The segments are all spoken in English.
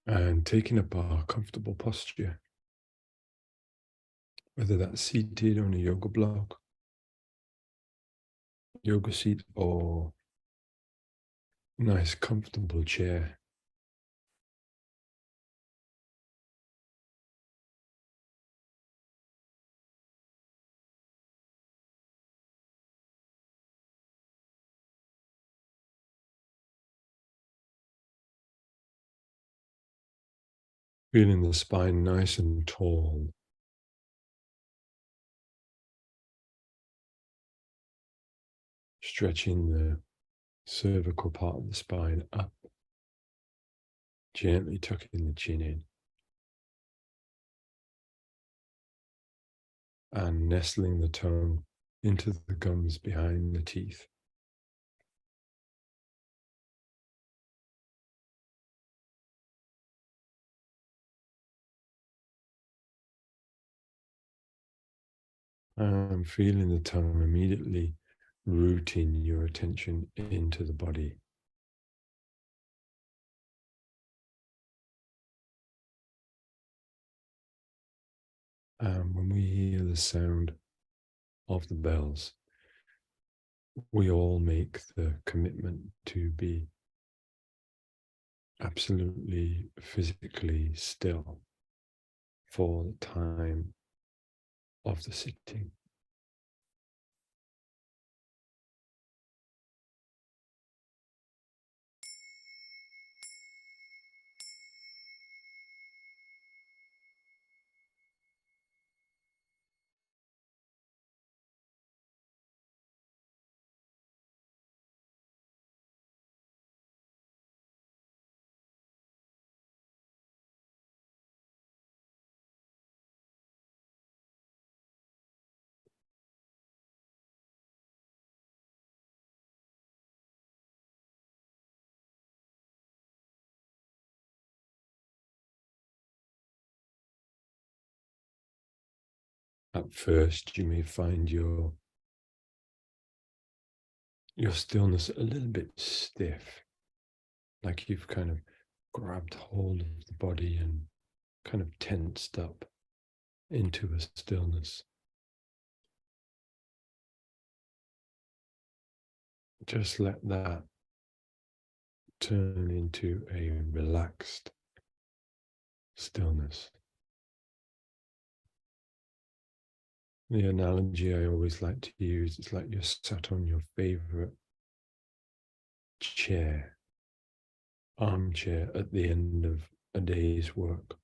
And taking up our comfortable posture, whether that's seated on a yoga block, yoga seat, or nice comfortable chair. Feeling the spine nice and tall, stretching the cervical part of the spine up, gently tucking the chin in, and nestling the tongue into the gums behind the teeth. And feeling the tongue immediately rooting your attention into the body. And when we hear the sound of the bells, we all make the commitment to be absolutely physically still for the time of the sitting. At first, you may find your stillness a little bit stiff, like you've kind of grabbed hold of the body and kind of tensed up into a stillness. Just let that turn into a relaxed stillness. The analogy I always like to use is like you're sat on your favorite chair, armchair at the end of a day's work.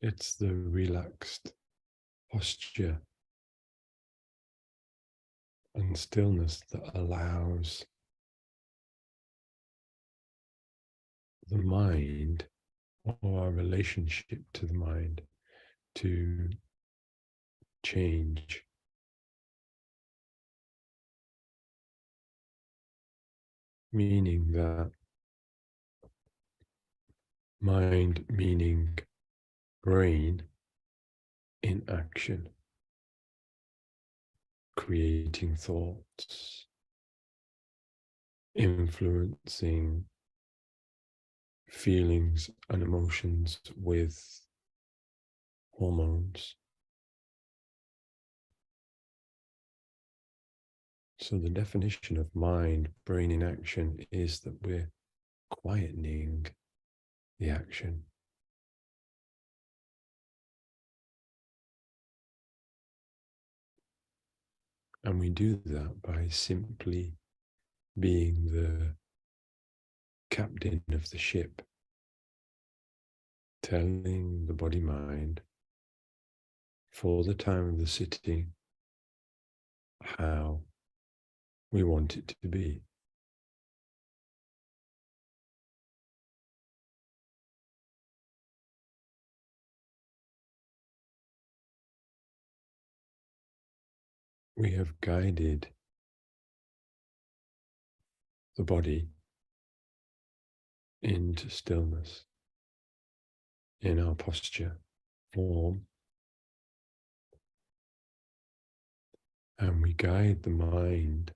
It's the relaxed posture and stillness that allows the mind, or our relationship to the mind, to change. Meaning that mind meaning brain in action, creating thoughts, influencing feelings and emotions with hormones. So the definition of mind, brain in action is that we're quietening the action. And we do that by simply being the captain of the ship, telling the body mind for the time of the sitting how we want it to be. We have guided the body into stillness in our posture, form, And we guide the mind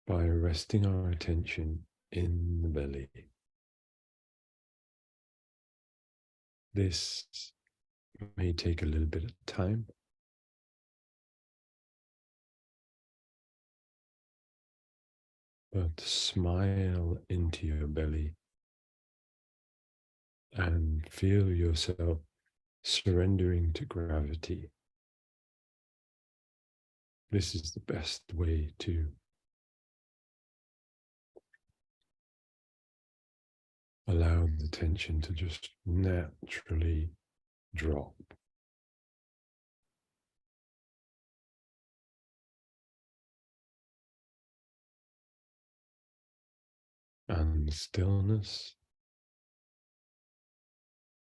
by resting our attention in the belly. This may take a little bit of time, but smile into your belly and feel yourself surrendering to gravity. This is the best way to allow the tension to just naturally drop. And the stillness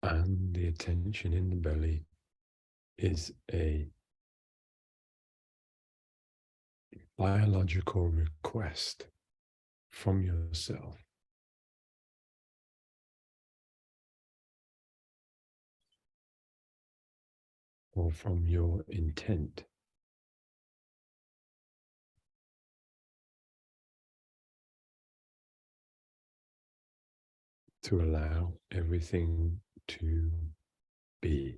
and the attention in the belly is a biological request from yourself, or from your intent, to allow everything to be.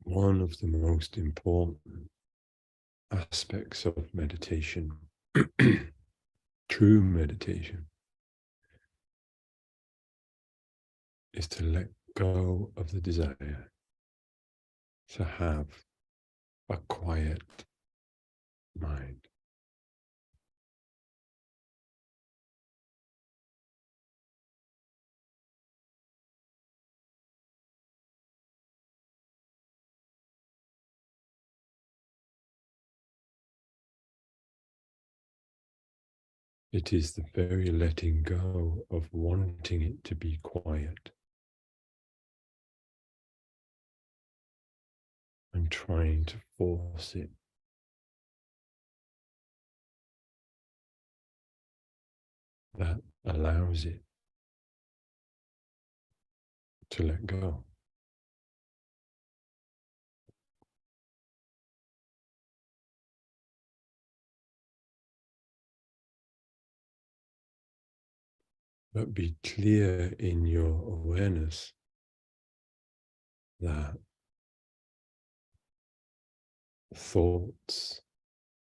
One of the most important aspects of meditation, true meditation, is to let go of the desire to have a quiet mind. It is the very letting go of wanting it to be quiet and trying to force it that allows it to let go. But be clear in your awareness that thoughts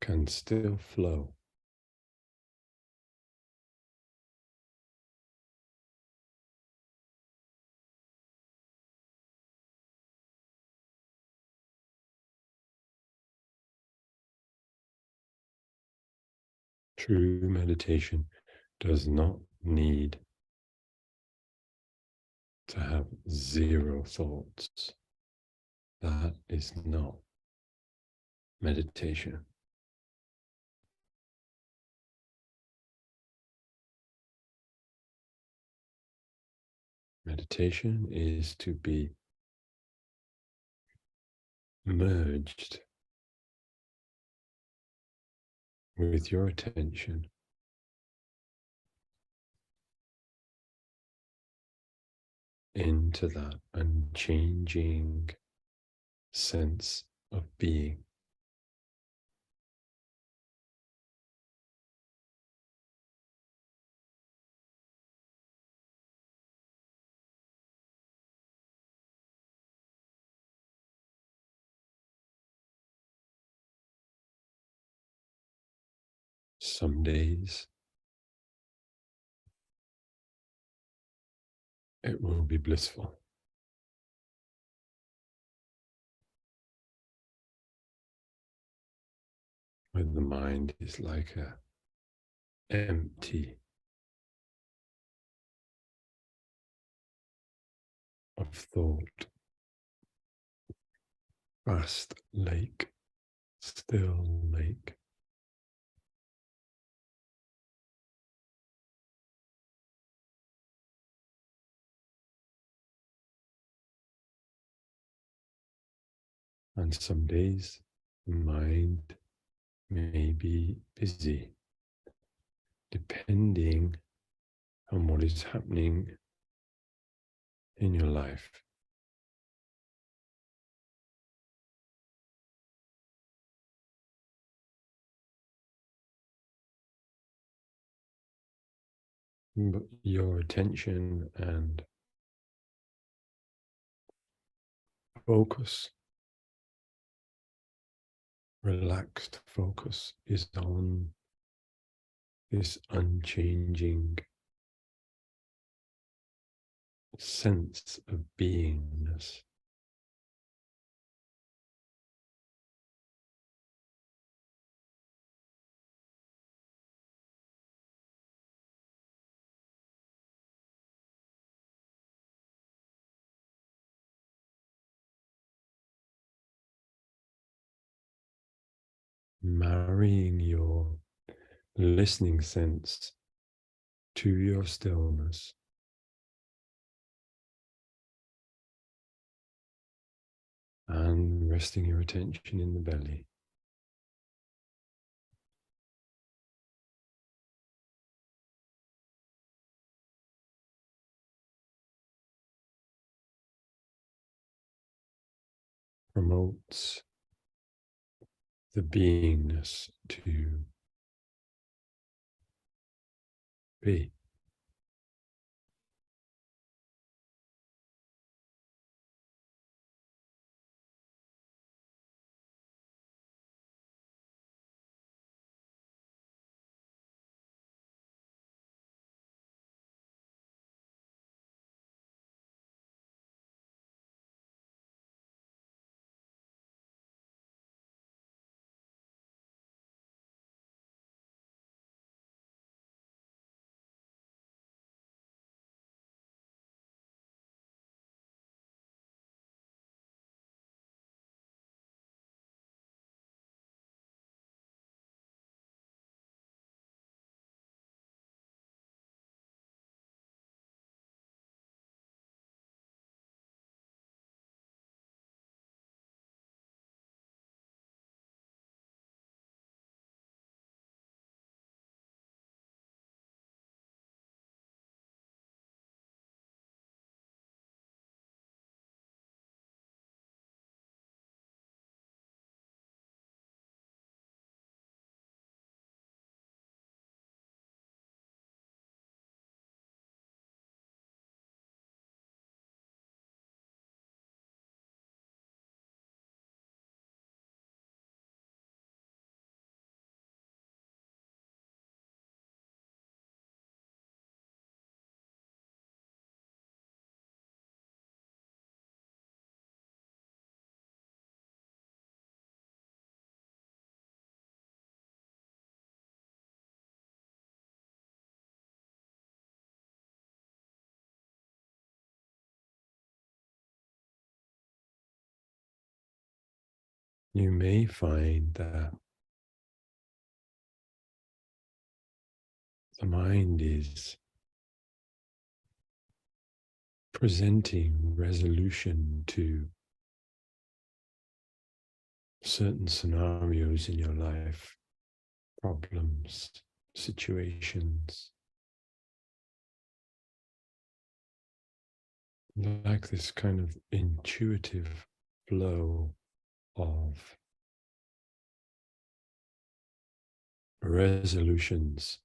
can still flow. True meditation does not need to have zero thoughts. That is not meditation. Meditation is to be merged with your attention into that unchanging sense of being. Some days it will be blissful, where the mind is like a empty of thought, vast lake, still lake. And some days the mind may be busy, depending on what is happening in your life. But your attention and focus, relaxed focus, is on this unchanging sense of beingness. Marrying your listening sense to your stillness, and resting your attention in the belly. Promotes the beingness to be. You may find that the mind is presenting resolution to certain scenarios in your life, problems, situations, like this kind of intuitive flow of resolutions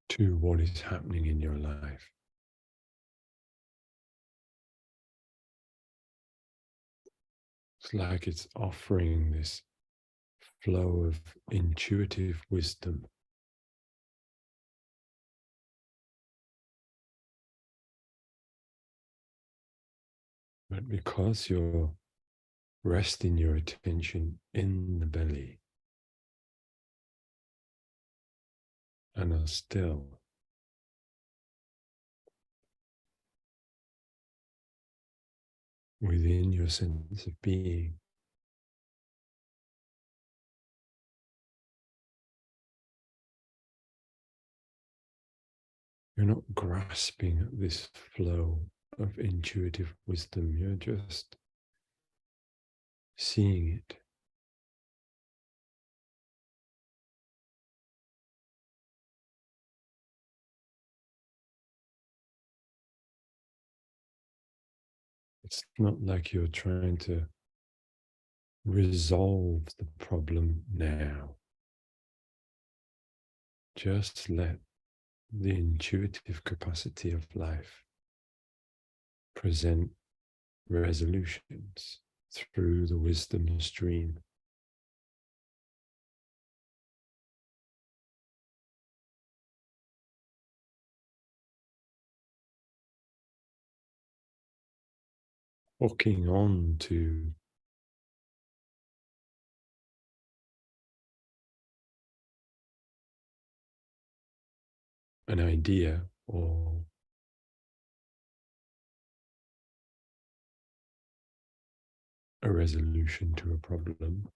to what is happening in your life. It's like it's offering this flow of intuitive wisdom. But because you're resting your attention in the belly and are still, within your sense of being, you're not grasping at this flow of intuitive wisdom, you're just seeing it. It's not like you're trying to resolve the problem now. Just let the intuitive capacity of life present resolutions through the wisdom stream. Hooking on to an idea or a resolution to a problem,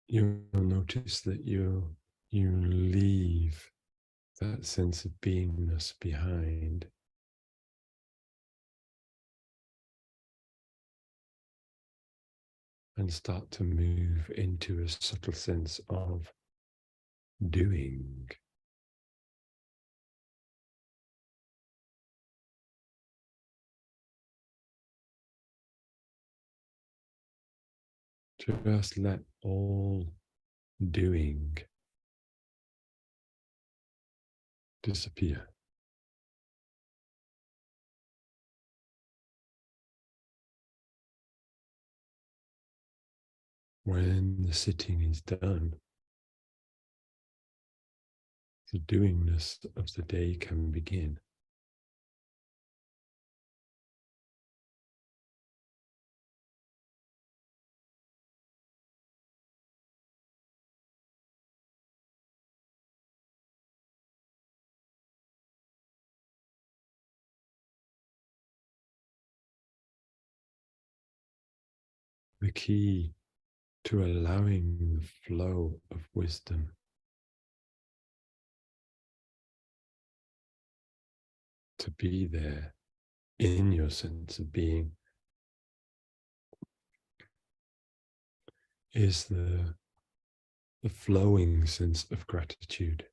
you'll notice that you leave that sense of beingness behind and start to move into a subtle sense of doing. Just let all doing disappear. When the sitting is done, the doingness of the day can begin. The key to allowing the flow of wisdom to be there in your sense of being is the flowing sense of gratitude.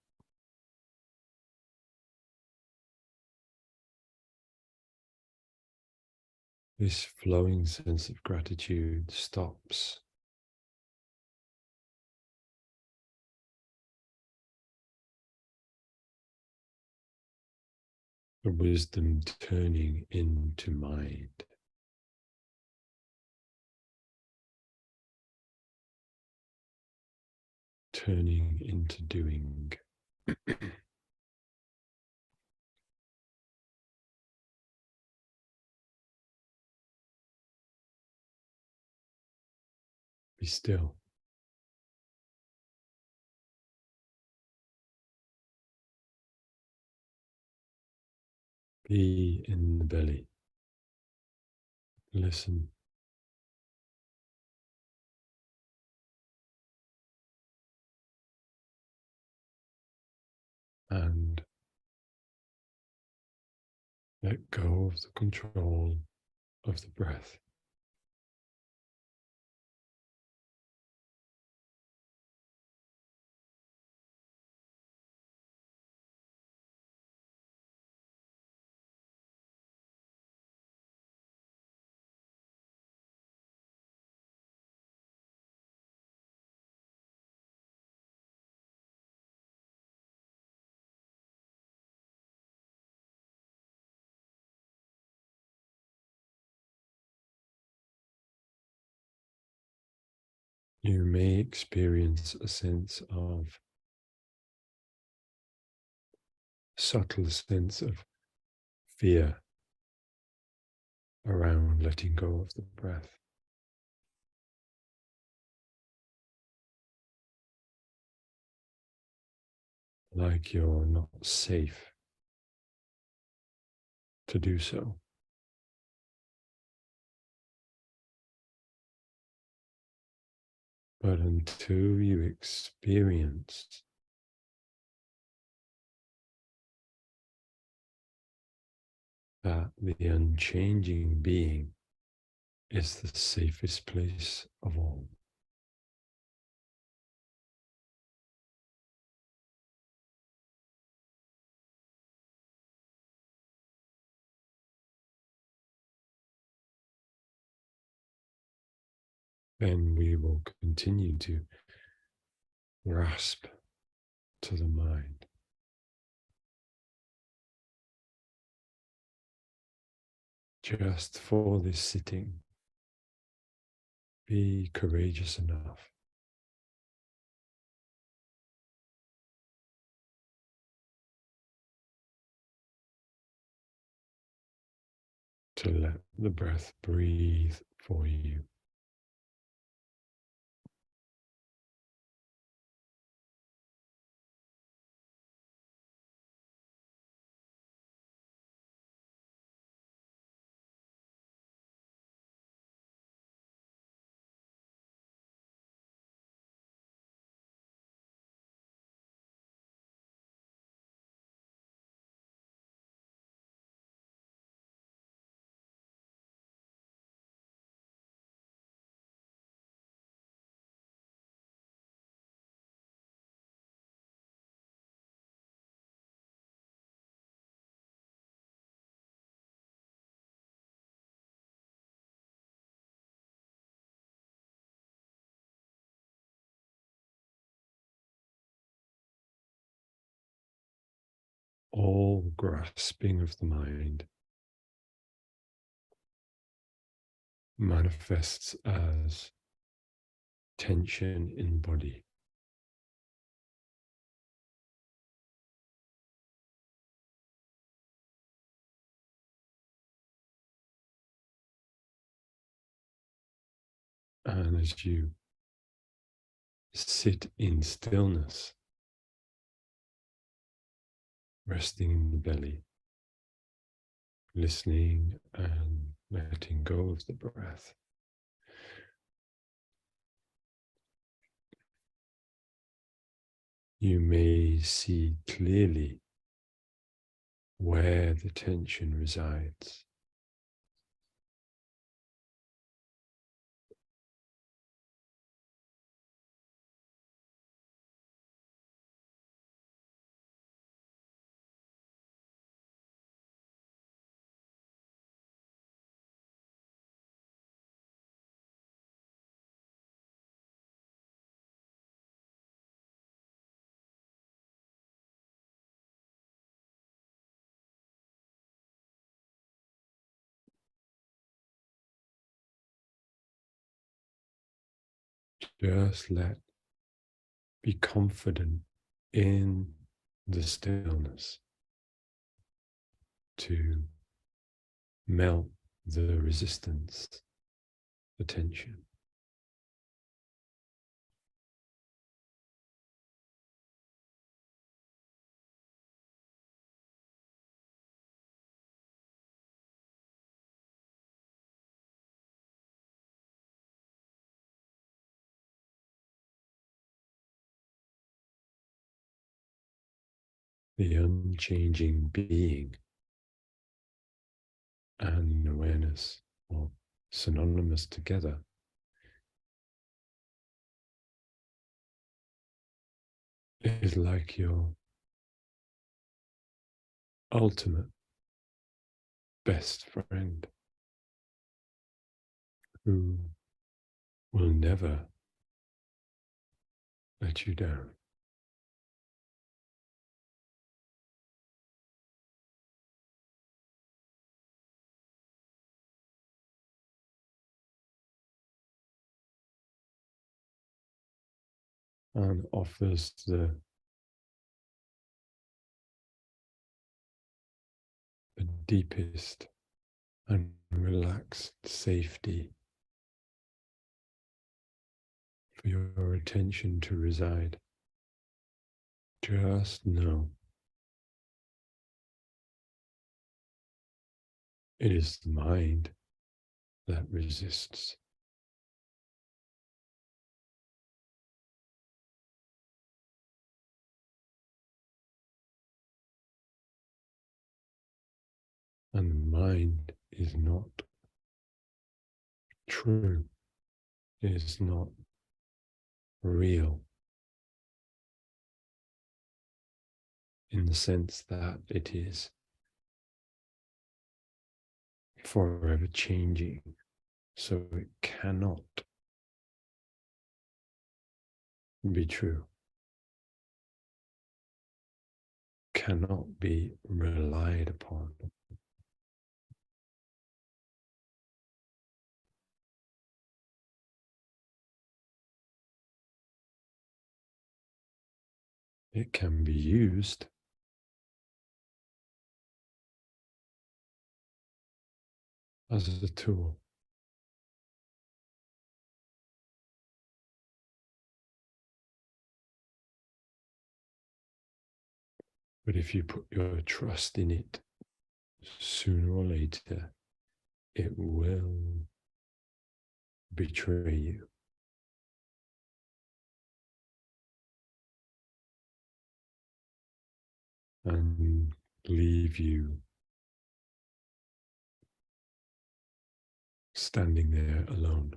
This flowing sense of gratitude stops the wisdom turning into mind. Turning into doing. Be still. Be in the belly. Listen. and let go of the control of the breath. You may experience a subtle sense of fear around letting go of the breath. Like you're not safe to do so. But until you experience that the unchanging being is the safest place of all, then we will continue to grasp to the mind. Just for this sitting, be courageous enough to let the breath breathe for you. All grasping of the mind manifests as tension in the body. And as you sit in stillness, resting in the belly, listening and letting go of the breath, you may see clearly where the tension resides. Just be confident in the stillness to melt the resistance, the tension. the unchanging being and awareness are synonymous together, is like your ultimate best friend who will never let you down. And offers the deepest and relaxed safety for your attention to reside. Just know it is the mind that resists. And the mind is not true, it is not real in the sense that it is forever changing. So it cannot be true, cannot be relied upon. It can be used as a tool. But if you put your trust in it, sooner or later, it will betray you. And leave you standing there alone.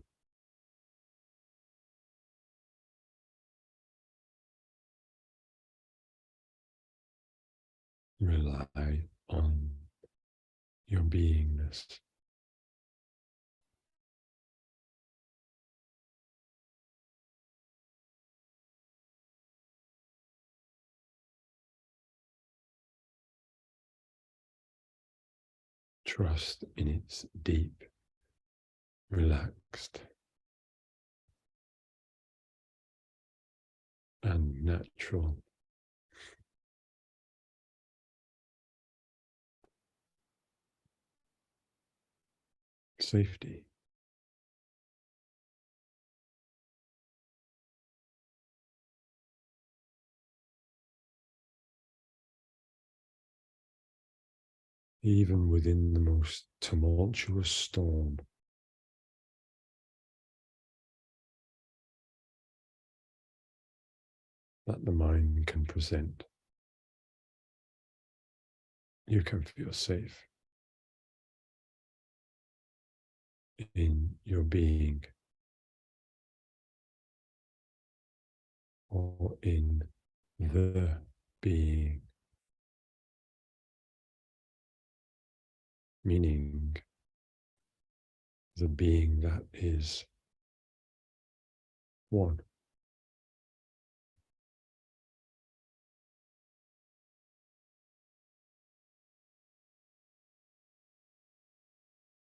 Rely on your beingness. Trust in its deep, relaxed, and natural safety. Even within the most tumultuous storm, that the mind can present, you can feel safe in your being or in the being, meaning the being that is one.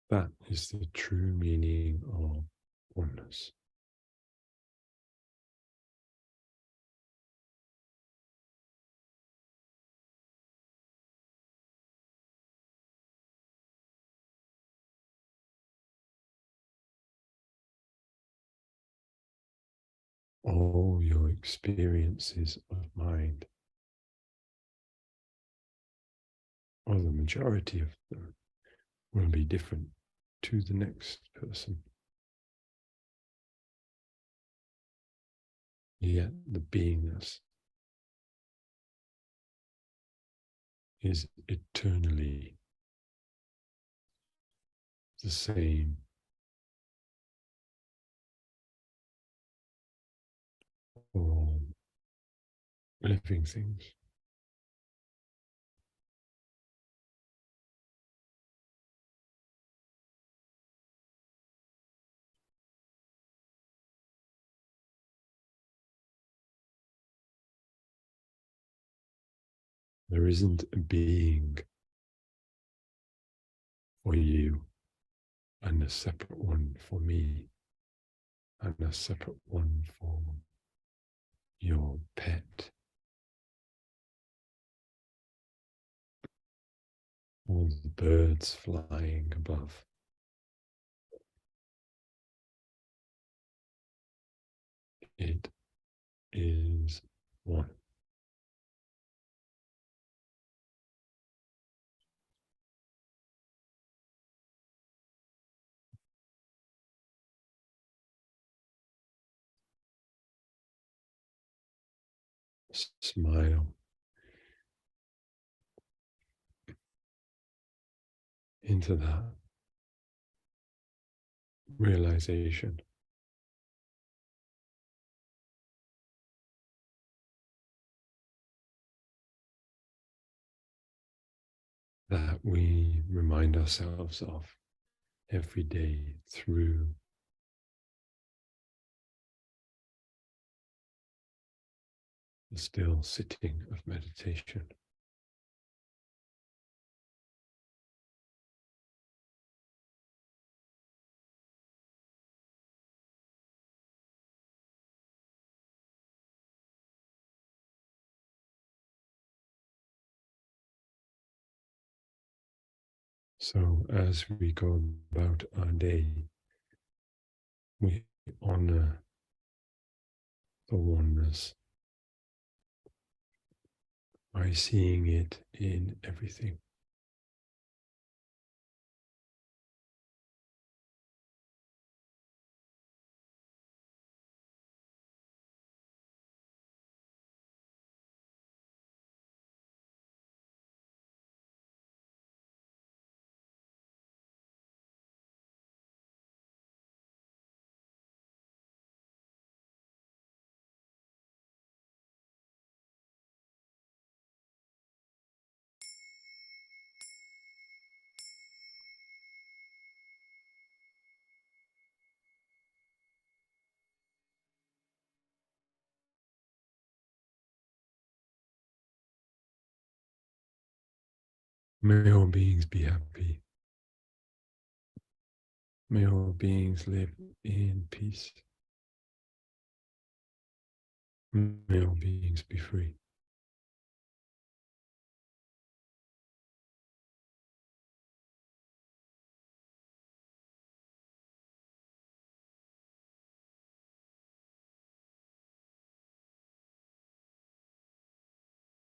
That is the true meaning of oneness. All your experiences of mind, or the majority of them, will be different to the next person. Yet the beingness is eternally the same for all living things. There isn't a being for you and a separate one for me and a separate one for your pet or the birds flying above. It is one. Smile into that realization that we remind ourselves of every day through the still sitting of meditation. So as we go about our day, we honor the oneness by seeing it in everything. May all beings be happy. May all beings live in peace. May all beings be free.